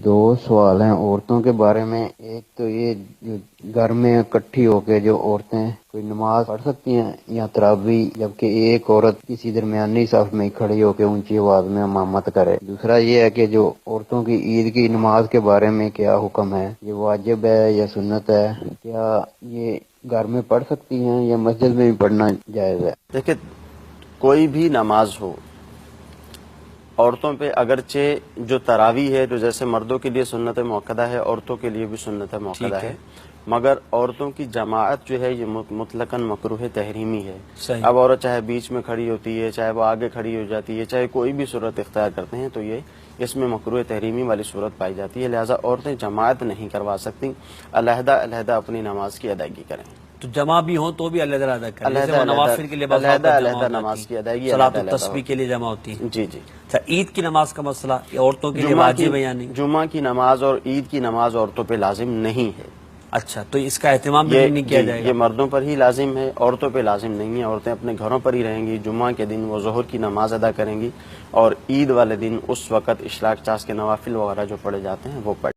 دو سوال ہیں عورتوں کے بارے میں. ایک تو یہ جو گھر میں اکٹھی ہو کے جو عورتیں کوئی نماز پڑھ سکتی ہیں یا تراویح، جبکہ ایک عورت کسی درمیانی صف میں کھڑی ہو کے اونچی آواز میں امامت کرے. دوسرا یہ ہے کہ جو عورتوں کی عید کی نماز کے بارے میں کیا حکم ہے، یہ واجب ہے یا سنت ہے؟ کیا یہ گھر میں پڑھ سکتی ہیں یا مسجد میں بھی پڑھنا جائز ہے؟ دیکھیں، کوئی بھی نماز ہو، عورتوں پہ اگرچہ جو تراویح ہے جو جیسے مردوں کے لیے سنت موقدہ ہے، عورتوں کے لیے بھی سنت موقدہ ہے، مگر عورتوں کی جماعت جو ہے یہ مطلقاً مکروہ تحریمی ہے. اب عورت چاہے بیچ میں کھڑی ہوتی ہے، چاہے وہ آگے کھڑی ہو جاتی ہے، چاہے کوئی بھی صورت اختیار کرتے ہیں تو یہ اس میں مکروہ تحریمی والی صورت پائی جاتی ہے. لہٰذا عورتیں جماعت نہیں کروا سکتی، علیحدہ علیحدہ اپنی نماز کی ادائیگی کریں. تو جمع بھی ہوں تو بھی علیحدہ ادا کریں، جیسے وہ نوافل کے لیے علیحدہ نماز کی ادائیگی، صلاۃ التسبیح کے لیے جمع ہوتی ہے. جی جی. اچھا، عید کی نماز کا مسئلہ یہ عورتوں کے لیے واجب ہے یا نہیں؟ جمعہ کی نماز اور عید کی نماز عورتوں پہ لازم نہیں ہے. اچھا، تو اس کا اہتمام بھی نہیں کیا جائے گا؟ یہ مردوں پر ہی لازم ہے، عورتوں پہ لازم نہیں ہے. عورتیں اپنے گھروں پر ہی رہیں گی. جمعہ کے دن وہ ظہر کی نماز ادا کریں گی اور عید والے دن اس وقت اشراق چاس کے نوافل وغیرہ جو پڑھے جاتے ہیں وہ پڑھیں.